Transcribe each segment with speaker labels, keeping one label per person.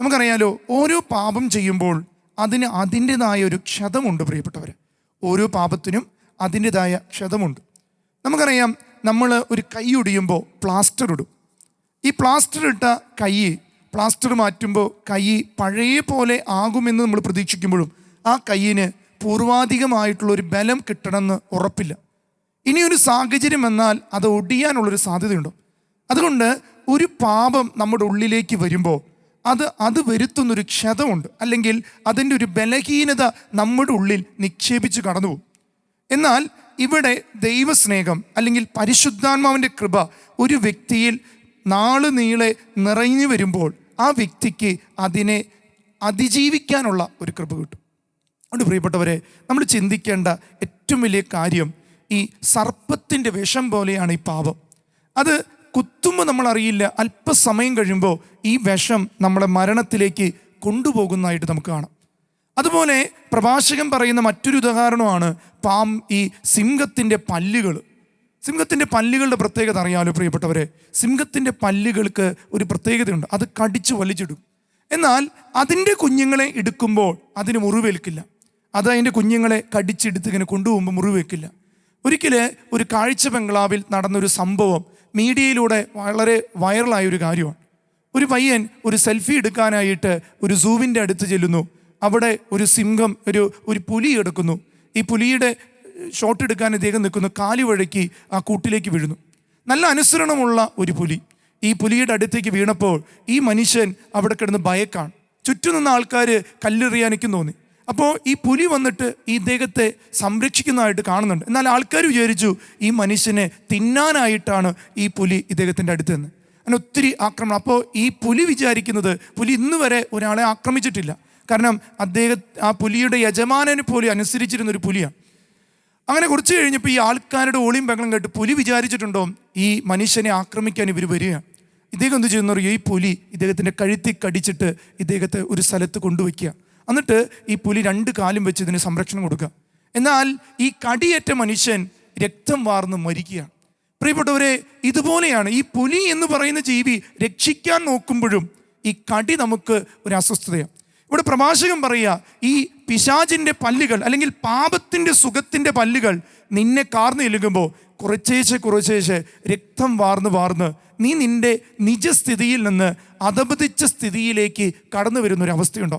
Speaker 1: നമുക്കറിയാലോ, ഓരോ പാപം ചെയ്യുമ്പോൾ അതിന് അതിൻ്റെതായ ഒരു ക്ഷതമുണ്ട് പ്രിയപ്പെട്ടവർ. ഓരോ പാപത്തിനും അതിൻ്റെതായ ക്ഷതമുണ്ട്. നമുക്കറിയാം, നമ്മൾ ഒരു കൈ ഒടിയുമ്പോൾ പ്ലാസ്റ്റർ ഇടും. ഈ പ്ലാസ്റ്റർ ഇട്ട കൈ, പ്ലാസ്റ്റർ മാറ്റുമ്പോൾ കൈ പഴയ പോലെ ആകുമെന്ന് നമ്മൾ പ്രതീക്ഷിക്കുമ്പോഴും ആ കൈയിന് പൂർവാധികമായിട്ടുള്ളൊരു ബലം കിട്ടണമെന്ന് ഉറപ്പില്ല. ഇനിയൊരു സാഹചര്യം വന്നാൽ അത് ഒടിയാനുള്ളൊരു സാധ്യതയുണ്ടോ? അതുകൊണ്ട് ഒരു പാപം നമ്മുടെ ഉള്ളിലേക്ക് വരുമ്പോൾ അത് വരുത്തുന്നൊരു ക്ഷതമുണ്ട്, അല്ലെങ്കിൽ അതിൻ്റെ ഒരു ബലഹീനത നമ്മുടെ ഉള്ളിൽ നിക്ഷേപിച്ച് കടന്നു പോകും. എന്നാൽ ഇവിടെ ദൈവസ്നേഹം അല്ലെങ്കിൽ പരിശുദ്ധാത്മാവിൻ്റെ കൃപ ഒരു വ്യക്തിയിൽ നാളുനീളെ നിറഞ്ഞു വരുമ്പോൾ ആ വ്യക്തിക്ക് അതിനെ അതിജീവിക്കാനുള്ള ഒരു കൃപ കിട്ടും. അതുകൊണ്ട് പ്രിയപ്പെട്ടവരെ, നമ്മൾ ചിന്തിക്കേണ്ട ഏറ്റവും വലിയ കാര്യം, ഈ സർപ്പത്തിൻ്റെ വിഷം പോലെയാണ് ഈ പാപം. അത് കുത്തുമ്പോൾ നമ്മളറിയില്ല, അല്പസമയം കഴിയുമ്പോൾ ഈ വിഷം നമ്മളെ മരണത്തിലേക്ക് കൊണ്ടുപോകുന്നതായിട്ട് നമുക്ക് കാണാം. അതുപോലെ പ്രഭാഷകൻ പറയുന്ന മറ്റൊരു ഉദാഹരണമാണ് ഈ സിംഹത്തിൻ്റെ പല്ലുകൾ. സിംഹത്തിൻ്റെ പല്ലുകളുടെ പ്രത്യേകത അറിയാമല്ലോ പ്രിയപ്പെട്ടവരെ. സിംഹത്തിൻ്റെ പല്ലുകൾക്ക് ഒരു പ്രത്യേകതയുണ്ട്, അത് കടിച്ചു വലിച്ചിടും. എന്നാൽ അതിൻ്റെ കുഞ്ഞുങ്ങളെ എടുക്കുമ്പോൾ അതിന് മുറിവേൽക്കില്ല. അത് അതിൻ്റെ കുഞ്ഞുങ്ങളെ കടിച്ചെടുത്ത് ഇങ്ങനെ കൊണ്ടുപോകുമ്പോൾ മുറിവേൽക്കില്ല. ഒരിക്കൽ ഒരു കാഴ്ച ബംഗ്ലാവിൽ നടന്നൊരു സംഭവം മീഡിയയിലൂടെ വളരെ വൈറലായൊരു കാര്യമാണ്. ഒരു പയ്യൻ ഒരു സെൽഫി എടുക്കാനായിട്ട് ഒരു സൂവിൻ്റെ അടുത്ത് ചെല്ലുന്നു. അവിടെ ഒരു സിംഹം ഒരു പുലി എടുക്കുന്നു. ഈ പുലിയുടെ ഷോട്ട് എടുക്കാൻ ഇദ്ദേഹം നിൽക്കുന്നു. കാലി വഴക്കി ആ കൂട്ടിലേക്ക് വീഴുന്നു. നല്ല അനുസരണമുള്ള ഒരു പുലി. ഈ പുലിയുടെ അടുത്തേക്ക് വീണപ്പോൾ ഈ മനുഷ്യൻ അവിടെ കിടന്ന് ഭയക്കാണ്. ചുറ്റും നിന്ന ആൾക്കാർ കല്ലെറിയാനൊക്കെ തോന്നി. അപ്പോൾ ഈ പുലി വന്നിട്ട് ഈ ഇദ്ദേഹത്തെ സംരക്ഷിക്കുന്നതായിട്ട് കാണുന്നുണ്ട്. എന്നാൽ ആൾക്കാർ വിചാരിച്ചു ഈ മനുഷ്യനെ തിന്നാനായിട്ടാണ് ഈ പുലി ഇദ്ദേഹത്തിൻ്റെ അടുത്ത് നിന്ന്. അങ്ങനെ ഒത്തിരി ആക്രമണം. അപ്പോൾ ഈ പുലി വിചാരിക്കുന്നത്, പുലി ഇന്ന് വരെ ഒരാളെ ആക്രമിച്ചിട്ടില്ല. കാരണം ആ പുലിയുടെ യജമാനനെ പോലെ അനുസരിച്ചിരുന്നൊരു പുലിയാണ്. അങ്ങനെ കുറച്ച് കഴിഞ്ഞപ്പോൾ ഈ ആൾക്കാരുടെ ഓളിയും ബഹളം കേട്ട് പുലി വിചാരിച്ചിട്ടുണ്ടോ ഈ മനുഷ്യനെ ആക്രമിക്കാൻ ഇവർ വരികയാണ്. ഇദ്ദേഹം എന്ത് ചെയ്യുന്ന പറയുക, ഈ പുലി ഇദ്ദേഹത്തിൻ്റെ കഴുത്തിൽ കടിച്ചിട്ട് ഇദ്ദേഹത്തെ ഒരു സ്ഥലത്ത് കൊണ്ടുവയ്ക്കുക. എന്നിട്ട് ഈ പുലി 2 കാലും വെച്ച് ഇതിന് സംരക്ഷണം കൊടുക്കുക. എന്നാൽ ഈ കടിയേറ്റ മനുഷ്യൻ രക്തം വാർന്ന് മരിക്കുകയാണ്. പ്രിയപ്പെട്ടവരെ, ഇതുപോലെയാണ് ഈ പുലി എന്ന് പറയുന്ന ജീവി രക്ഷിക്കാൻ നോക്കുമ്പോഴും ഈ കടി നമുക്ക് ഒരു അസ്വസ്ഥതയാണ്. ഇവിടെ പ്രഭാഷകൻ പറയുക, ഈ പിശാചിൻ്റെ പല്ലുകൾ അല്ലെങ്കിൽ പാപത്തിൻ്റെ സുഖത്തിൻ്റെ പല്ലുകൾ നിന്നെ കാർന്നു ചെല്ലുമ്പോൾ കുറച്ചേശ്ശെ രക്തം വാർന്ന് നീ നിൻ്റെ നിജസ്ഥിതിയിൽ നിന്ന് അധപതിച്ച സ്ഥിതിയിലേക്ക് കടന്നു വരുന്നൊരവസ്ഥയുണ്ടോ?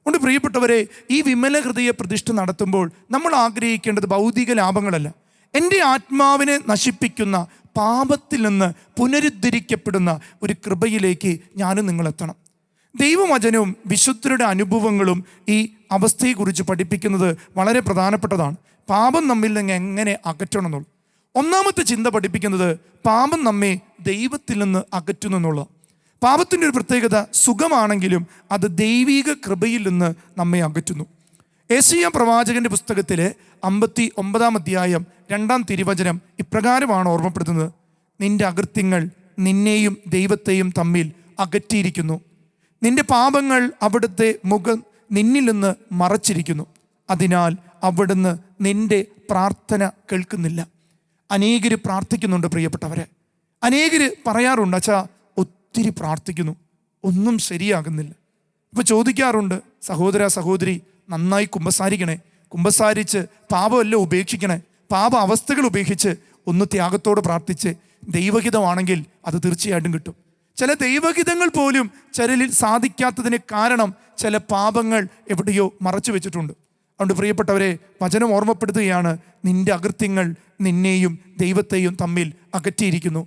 Speaker 1: അതുകൊണ്ട് പ്രിയപ്പെട്ടവരെ, ഈ വിമല ഹൃദയ പ്രതിഷ്ഠ നടത്തുമ്പോൾ നമ്മൾ ആഗ്രഹിക്കേണ്ടത് ഭൗതിക ലാഭങ്ങളല്ല. എൻ്റെ ആത്മാവിനെ നശിപ്പിക്കുന്ന പാപത്തിൽ നിന്ന് പുനരുദ്ധരിക്കപ്പെടുന്ന ഒരു കൃപയിലേക്ക് ഞാനും നിങ്ങളെത്തണം. ദൈവവചനവും വിശുദ്ധരുടെ അനുഭവങ്ങളും ഈ അവസ്ഥയെക്കുറിച്ച് പഠിപ്പിക്കുന്നത് വളരെ പ്രധാനപ്പെട്ടതാണ്. പാപം നമ്മിൽ നിന്ന് എങ്ങനെ അകറ്റണം എന്നുള്ളത്. ഒന്നാമത്തെ ചിന്ത പഠിപ്പിക്കുന്നത് പാപം നമ്മെ ദൈവത്തിൽ നിന്ന് അകറ്റുന്നു എന്നുള്ള. പാപത്തിൻ്റെ ഒരു പ്രത്യേകത സുഖമാണെങ്കിലും അത് ദൈവിക കൃപയിൽ നിന്ന് നമ്മെ അകറ്റുന്നു. യെശയ്യാ പ്രവാചകന്റെ പുസ്തകത്തിലെ 59 അധ്യായം 2 തിരുവചനം ഇപ്രകാരമാണ് ഓർമ്മപ്പെടുത്തുന്നത്: നിന്റെ അകൃത്യങ്ങൾ നിന്നെയും ദൈവത്തെയും തമ്മിൽ അകറ്റിയിരിക്കുന്നു. നിന്റെ പാപങ്ങൾ അവിടുത്തെ മുഖം നിന്നിൽ നിന്ന് മറച്ചിരിക്കുന്നു. അതിനാൽ അവിടുന്ന് നിന്റെ പ്രാർത്ഥന കേൾക്കുന്നില്ല. അനേകർ പ്രാർത്ഥിക്കുന്നുണ്ട് പ്രിയപ്പെട്ടവരെ. അനേകർ പറയാറുണ്ട്, അച്ഛാ ഒത്തിരി പ്രാർത്ഥിക്കുന്നു, ഒന്നും ശരിയാകുന്നില്ല. ഇപ്പോൾ ചോദിക്കാറുണ്ട്, സഹോദര സഹോദരി നന്നായി കുമ്പസാരിക്കണേ, കുമ്പസാരിച്ച് പാപമെല്ലാം ഉപേക്ഷിക്കണേ, പാപ അവസ്ഥകൾ ഉപേക്ഷിച്ച് ഒന്ന് ത്യാഗത്തോടെ പ്രാർത്ഥിച്ച് ദൈവഹിതമാണെങ്കിൽ അത് തീർച്ചയായിട്ടും കിട്ടും. ചില ദൈവഹിതങ്ങൾ പോലും ചിലരിൽ സാധിക്കാത്തതിന് കാരണം ചില പാപങ്ങൾ എവിടെയോ മറച്ചു വെച്ചിട്ടുണ്ട്. അതുകൊണ്ട് പ്രിയപ്പെട്ടവരെ, വചനം ഓർമ്മപ്പെടുത്തുകയാണ്, നിന്റെ അകൃത്യങ്ങൾ നിന്നെയും ദൈവത്തെയും തമ്മിൽ അകറ്റിയിരിക്കുന്നു.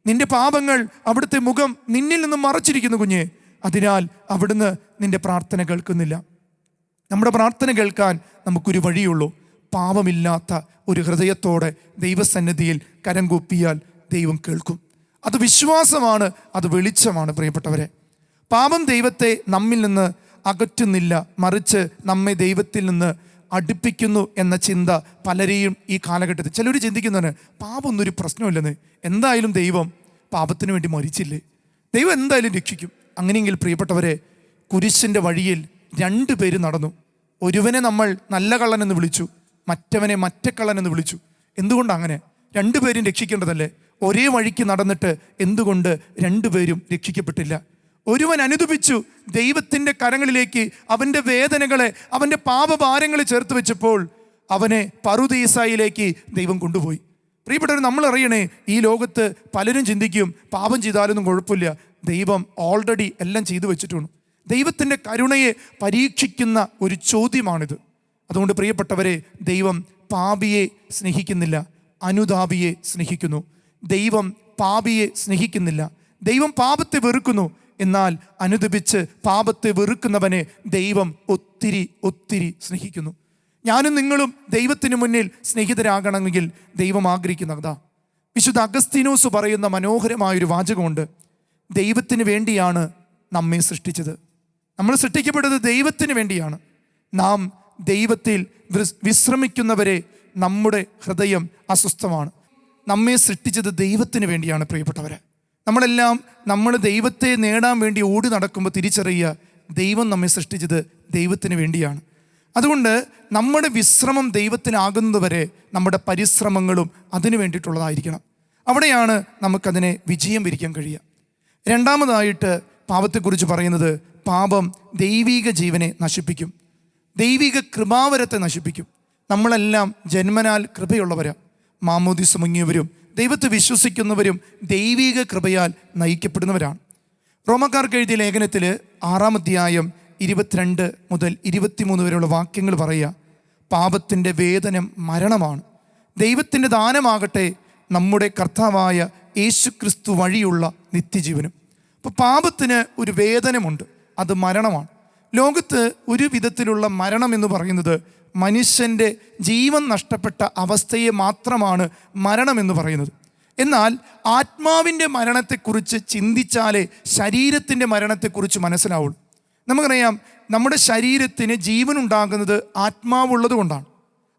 Speaker 1: നിന്റെ പാപങ്ങൾ അവിടുത്തെ മുഖം നിന്നിൽ നിന്ന് മറച്ചിരിക്കുന്നു കുഞ്ഞെ. അതിനാൽ അവിടുന്ന് നിന്റെ പ്രാർത്ഥന കേൾക്കുന്നില്ല. നമ്മുടെ പ്രാർത്ഥന കേൾക്കാൻ നമുക്കൊരു വഴിയുള്ളൂ. പാപമില്ലാത്ത ഒരു ഹൃദയത്തോടെ ദൈവസന്നിധിയിൽ കരം കൂപ്പിയാൽ ദൈവം കേൾക്കും. അത് വിശ്വാസമാണ്, അത് വെളിച്ചമാണ് പ്രിയപ്പെട്ടവരെ. പാപം ദൈവത്തെ നമ്മിൽ നിന്ന് അകറ്റുന്നില്ല, മറിച്ച് നമ്മെ ദൈവത്തിൽ നിന്ന് അടുപ്പിക്കുന്നു എന്ന ചിന്ത പലരെയും ഈ കാലഘട്ടത്തിൽ ചിലർ ചിന്തിക്കുന്നതാണ്, പാപമൊന്നൊരു പ്രശ്നമില്ലെന്ന്, എന്തായാലും ദൈവം പാപത്തിന് വേണ്ടി മരിച്ചില്ലേ, ദൈവം എന്തായാലും രക്ഷിക്കും. അങ്ങനെയെങ്കിൽ പ്രിയപ്പെട്ടവരെ, കുരിശിൻ്റെ വഴിയിൽ 2 പേര് നടന്നു. ഒരുവനെ നമ്മൾ നല്ല കള്ളനെന്ന് വിളിച്ചു, മറ്റവനെ മറ്റേ കള്ളനെന്ന് വിളിച്ചു. എന്തുകൊണ്ടാണ് അങ്ങനെ? 2 പേരും രക്ഷിക്കേണ്ടതല്ലേ? ഒരേ വഴിക്ക് നടന്നിട്ട് എന്തുകൊണ്ട് 2 പേരും രക്ഷിക്കപ്പെട്ടില്ല? ഒരുവൻ അനുദപിച്ചു, ദൈവത്തിൻ്റെ കരങ്ങളിലേക്ക് അവൻ്റെ വേദനകളെ, അവൻ്റെ പാപഭാരങ്ങളെ ചേർത്ത് വെച്ചപ്പോൾ അവനെ പറുദീസായിലേക്ക് ദൈവം കൊണ്ടുപോയി. പ്രിയപ്പെട്ടവർ, നമ്മൾ അറിയണേ, ഈ ലോകത്ത് പലരും ചിന്തിക്കും പാപം ചെയ്താലൊന്നും കുഴപ്പമില്ല, ദൈവം ഓൾറെഡി എല്ലാം ചെയ്തു വെച്ചിട്ടുണ്ട്. ദൈവത്തിൻ്റെ കരുണയെ പരീക്ഷിക്കുന്ന ഒരു ചോദ്യമാണിത്. അതുകൊണ്ട് പ്രിയപ്പെട്ടവരെ, ദൈവം പാപിയെ സ്നേഹിക്കുന്നില്ല, അനുതാപിയെ സ്നേഹിക്കുന്നു. ദൈവം പാപിയെ സ്നേഹിക്കുന്നില്ല, ദൈവം പാപത്തെ വെറുക്കുന്നു. എന്നാൽ അനുദപിച്ച് പാപത്തെ വെറുക്കുന്നവനെ ദൈവം ഒത്തിരി ഒത്തിരി സ്നേഹിക്കുന്നു. ഞാനും നിങ്ങളും ദൈവത്തിന് മുന്നിൽ സ്നേഹിതരാകണമെങ്കിൽ ദൈവം ആഗ്രഹിക്കുന്നതാ. വിശുദ്ധ അഗസ്തീനോസ് പറയുന്ന മനോഹരമായൊരു വാചകമുണ്ട്. ദൈവത്തിന് വേണ്ടിയാണ് നമ്മെ സൃഷ്ടിച്ചത്. നമ്മൾ സൃഷ്ടിക്കപ്പെട്ടത് ദൈവത്തിന് വേണ്ടിയാണ്. നാം ദൈവത്തിൽ വിശ്രമിക്കുന്നവരെ നമ്മുടെ ഹൃദയം അസ്വസ്ഥമാണ്. നമ്മെ സൃഷ്ടിച്ചത് ദൈവത്തിന് വേണ്ടിയാണ്. പ്രിയപ്പെട്ടവരെ, നമ്മൾ ദൈവത്തെ നേടാൻ വേണ്ടി ഓടി നടക്കുമ്പോൾ തിരിച്ചറിയുക, ദൈവം നമ്മെ സൃഷ്ടിച്ചത് ദൈവത്തിന് വേണ്ടിയാണ്. അതുകൊണ്ട് നമ്മുടെ വിശ്രമം ദൈവത്തിനാകുന്നതുവരെ നമ്മുടെ പരിശ്രമങ്ങളും അതിനു വേണ്ടിയിട്ടുള്ളതായിരിക്കണം. അവിടെയാണ് നമുക്കതിനെ വിജയം വരിക്കാൻ കഴിയുക. രണ്ടാമതായിട്ട് പാപത്തെക്കുറിച്ച് പറയുന്നത്, പാപം ദൈവിക ജീവനെ നശിപ്പിക്കും, ദൈവിക കൃപാവരത്തെ നശിപ്പിക്കും. നമ്മളെല്ലാം ജന്മനാൽ കൃപയുള്ളവരാ. മാമോദീസ മുങ്ങിയവരും ദൈവത്തെ വിശ്വസിക്കുന്നവരും ദൈവിക കൃപയാൽ നയിക്കപ്പെടുന്നവരാണ്. റോമക്കാർക്ക് എഴുതിയ ലേഖനത്തിൽ 6-ാം അധ്യായം 22 മുതൽ 23 വരെയുള്ള വാക്യങ്ങൾ പറയുക, പാപത്തിൻ്റെ വേതനം മരണമാണ്, ദൈവത്തിൻ്റെ ദാനമാകട്ടെ നമ്മുടെ കർത്താവായ യേശുക്രിസ്തു വഴിയുള്ള നിത്യജീവനും. അപ്പോൾ പാപത്തിന് ഒരു വേതനമുണ്ട്, അത് മരണമാണ്. ലോകത്ത് ഒരു വിധത്തിലുള്ള മരണം എന്ന് പറയുന്നത് മനുഷ്യൻ്റെ ജീവൻ നഷ്ടപ്പെട്ട അവസ്ഥയെ മാത്രമാണ് മരണമെന്ന് പറയുന്നത്. എന്നാൽ ആത്മാവിൻ്റെ മരണത്തെക്കുറിച്ച് ചിന്തിച്ചാലേ ശരീരത്തിൻ്റെ മരണത്തെക്കുറിച്ച് മനസ്സിലാവുള്ളൂ. നമുക്കറിയാം, നമ്മുടെ ശരീരത്തിന് ജീവൻ ഉണ്ടാകുന്നത് ആത്മാവുള്ളത് കൊണ്ടാണ്.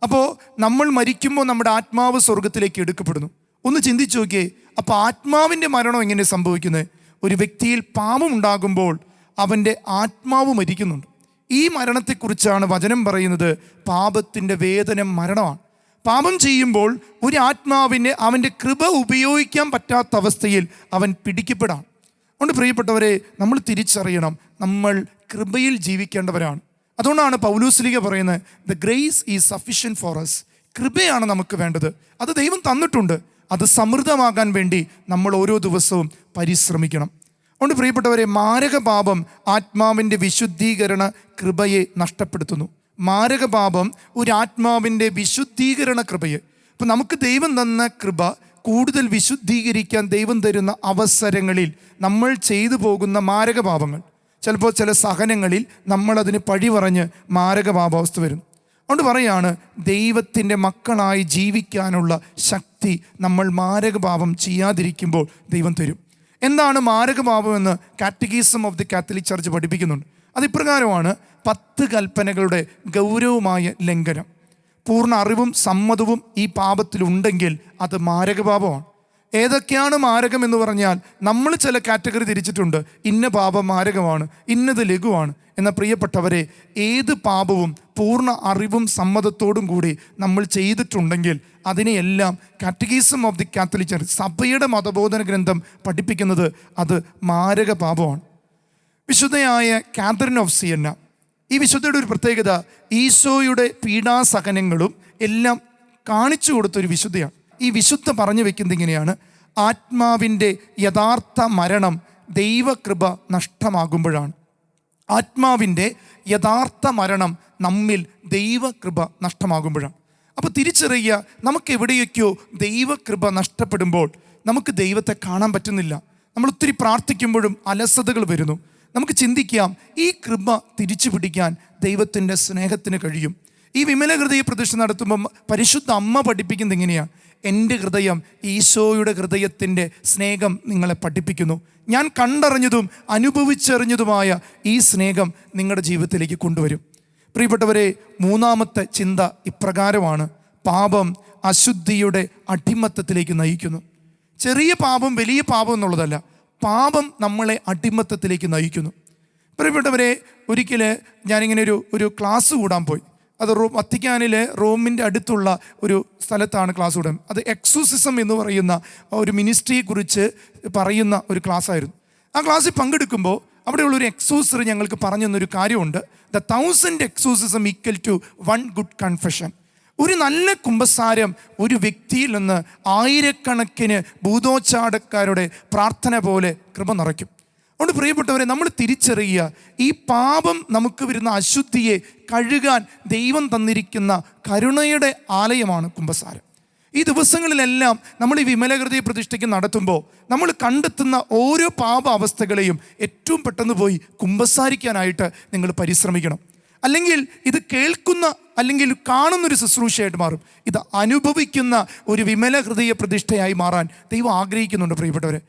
Speaker 1: അപ്പോൾ നമ്മൾ മരിക്കുമ്പോൾ നമ്മുടെ ആത്മാവ് സ്വർഗത്തിലേക്ക് എടുക്കപ്പെടുന്നു. ഒന്ന് ചിന്തിച്ചു നോക്കിയേ, അപ്പോൾ ആത്മാവിൻ്റെ മരണം എങ്ങനെ സംഭവിക്കുന്നത്? ഒരു വ്യക്തിയിൽ പാപം ഉണ്ടാകുമ്പോൾ അവൻ്റെ ആത്മാവ് മരിക്കുന്നുണ്ട്. ഈ മരണത്തെക്കുറിച്ചാണ് വചനം പറയുന്നത്, പാപത്തിൻ്റെ വേതനം മരണമാണ്. പാപം ചെയ്യുമ്പോൾ ഒരു ആത്മാവിനെ അവൻ്റെ കൃപ ഉപയോഗിക്കാൻ പറ്റാത്ത അവസ്ഥയിൽ അവൻ പിടിക്കപ്പെടാം. അതുകൊണ്ട് പ്രിയപ്പെട്ടവരെ, നമ്മൾ തിരിച്ചറിയണം, നമ്മൾ കൃപയിൽ ജീവിക്കേണ്ടവരാണ്. അതുകൊണ്ടാണ് പൗലോസ്ലീഹ പറയുന്നത്, the grace is sufficient for us. കൃപയാണ് നമുക്ക് വേണ്ടത്, അത് ദൈവം തന്നിട്ടുണ്ട്. അത് സമൃദ്ധമാകാൻ വേണ്ടി നമ്മൾ ഓരോ ദിവസവും പരിശ്രമിക്കണം. അതുകൊണ്ട് പ്രിയപ്പെട്ടവരെ, മാരകപാപം ആത്മാവിൻ്റെ വിശുദ്ധീകരണ കൃപയെ നഷ്ടപ്പെടുത്തുന്നു. മാരകപാപം ഒരു ആത്മാവിൻ്റെ വിശുദ്ധീകരണ കൃപയെ, അപ്പോൾ നമുക്ക് ദൈവം തന്ന കൃപ കൂടുതൽ വിശുദ്ധീകരിക്കാൻ ദൈവം തരുന്ന അവസരങ്ങളിൽ നമ്മൾ ചെയ്തു പോകുന്ന മാരകപാപങ്ങൾ, ചിലപ്പോൾ ചില സഹനങ്ങളിൽ നമ്മളതിന് പഴി പറഞ്ഞ് മാരകപാപാവസ്ഥ വരും. അതുകൊണ്ട് പറയാണ്, ദൈവത്തിൻ്റെ മക്കളായി ജീവിക്കാനുള്ള ശക്തി നമ്മൾ മാരകപാപം ചെയ്യാതിരിക്കുമ്പോൾ ദൈവം തരും. എന്താണ് മാരകപാപമെന്ന് catechism of the Catholic church പഠിപ്പിക്കുന്നുണ്ട്. അതിപ്രകാരമാണ്: 10 കൽപ്പനകളുടെ ഗൗരവമായ ലംഘനം. പൂർണ്ണ അറിവും സമ്മതവും ഈ പാപത്തിലുണ്ടെങ്കിൽ അത് മാരകപാപമാണ്. ഏതൊക്കെയാണ് മാരകം എന്ന് പറഞ്ഞാൽ നമ്മൾ ചില കാറ്റഗറി തിരിച്ചിട്ടുണ്ട്. ഇന്ന പാപം മാരകമാണ്, ഇന്നത് ലഘുവാണ്. എന്നാൽ പ്രിയപ്പെട്ടവരെ, ഏത് പാപവും പൂർണ്ണ അറിവും സമ്മതത്തോടും കൂടി നമ്മൾ ചെയ്തിട്ടുണ്ടെങ്കിൽ അതിനെയെല്ലാം catechism of the Catholic church, സഭയുടെ മതബോധന ഗ്രന്ഥം പഠിപ്പിക്കുന്നത് അത് മാരക പാപമാണ്. വിശുദ്ധയായ കാതറിൻ ഓഫ് സിയന്ന, ഈ വിശുദ്ധയുടെ ഒരു പ്രത്യേകത, ഈശോയുടെ പീഡാസഹനങ്ങളും എല്ലാം കാണിച്ചു കൊടുത്തൊരു വിശുദ്ധയാണ്. ഈ വിശുദ്ധ പറഞ്ഞു വെക്കുന്നത് ഇങ്ങനെയാണ്: ആത്മാവിൻ്റെ യഥാർത്ഥ മരണം ദൈവകൃപ നഷ്ടമാകുമ്പോഴാണ്. ആത്മാവിൻ്റെ യഥാർത്ഥ മരണം നമ്മിൽ ദൈവകൃപ നഷ്ടമാകുമ്പോഴാണ്. അപ്പോൾ തിരിച്ചറിയുക, നമുക്ക് എവിടെയൊക്കെയോ ദൈവകൃപ നഷ്ടപ്പെടുമ്പോൾ നമുക്ക് ദൈവത്തെ കാണാൻ പറ്റുന്നില്ല. നമ്മൾ ഒത്തിരി പ്രാർത്ഥിക്കുമ്പോഴും അലസതകൾ വരുന്നു. നമുക്ക് ചിന്തിക്കാം, ഈ കൃപ തിരിച്ചു പിടിക്കാൻ ദൈവത്തിൻ്റെ സ്നേഹത്തിന് കഴിയും. ഈ വിമല ഹൃദയ പ്രതിഷ്ഠ നടത്തുമ്പം പരിശുദ്ധ അമ്മ പഠിപ്പിക്കുന്നത് എങ്ങനെയാണ്? എൻ്റെ ഹൃദയം ഈശോയുടെ ഹൃദയത്തിൻ്റെ സ്നേഹം നിങ്ങളെ പഠിപ്പിക്കുന്നു. ഞാൻ കണ്ടറിഞ്ഞതും അനുഭവിച്ചറിഞ്ഞതുമായ ഈ സ്നേഹം നിങ്ങളുടെ ജീവിതത്തിലേക്ക് കൊണ്ടുവരും. പ്രിയപ്പെട്ടവരെ, മൂന്നാമത്തെ ചിന്ത ഇപ്രകാരമാണ്: പാപം അശുദ്ധിയുടെ അടിമത്തത്തിലേക്ക് നയിക്കുന്നു. ചെറിയ പാപം വലിയ പാപം എന്നുള്ളതല്ല, പാപം നമ്മളെ അടിമത്തത്തിലേക്ക് നയിക്കുന്നു. പ്രിയപ്പെട്ടവരെ, ഒരിക്കൽ ഞാനിങ്ങനെ ഒരു ക്ലാസ് കൂടാൻ പോയി. അത് വത്തിക്കാനിലെ റോമിൻ്റെ അടുത്തുള്ള ഒരു സ്ഥലത്താണ് ക്ലാസ് കൂടാൻ. അത് എക്സോസിസം എന്ന് പറയുന്ന ഒരു മിനിസ്ട്രിയെക്കുറിച്ച് പറയുന്ന ഒരു ക്ലാസ്സായിരുന്നു. ആ ക്ലാസ്സിൽ പങ്കെടുക്കുമ്പോൾ അവിടെയുള്ളൊരു എക്സോസർ ഞങ്ങൾക്ക് പറഞ്ഞു തന്നൊരു കാര്യമുണ്ട്. 1,000 exorcism equal to 1 good confession. ഒരു നല്ല കുമ്പസാരം ഒരു വ്യക്തിയിൽ നിന്ന് ആയിരക്കണക്കിന് ഭൂതോച്ചാടക്കാരുടെ പ്രാർത്ഥന പോലെ കൃപ നിറയ്ക്കും. അതുകൊണ്ട് പ്രിയപ്പെട്ടവരെ, നമ്മൾ തിരിച്ചറിയുക, ഈ പാപം നമുക്ക് വരുന്ന അശുദ്ധിയെ കഴുകാൻ ദൈവം തന്നിരിക്കുന്ന കരുണയുടെ ആലയമാണ് കുമ്പസാരം. ഈ ദിവസങ്ങളിലെല്ലാം നമ്മൾ ഈ വിമലഹൃദയ പ്രതിഷ്ഠയ്ക്ക് നടത്തുമ്പോൾ നമ്മൾ കണ്ടെത്തുന്ന ഓരോ പാപ അവസ്ഥകളെയും ഏറ്റവും പെട്ടെന്ന് പോയി കുമ്പസാരിക്കാനായിട്ട് നിങ്ങൾ പരിശ്രമിക്കണം. അല്ലെങ്കിൽ ഇത് കേൾക്കുന്ന അല്ലെങ്കിൽ കാണുന്നൊരു ശുശ്രൂഷയായിട്ട് മാറും. ഇത് അനുഭവിക്കുന്ന ഒരു വിമല ഹൃദയ പ്രതിഷ്ഠയായി മാറാൻ ദൈവം ആഗ്രഹിക്കുന്നുണ്ട് പ്രിയപ്പെട്ടവരെ.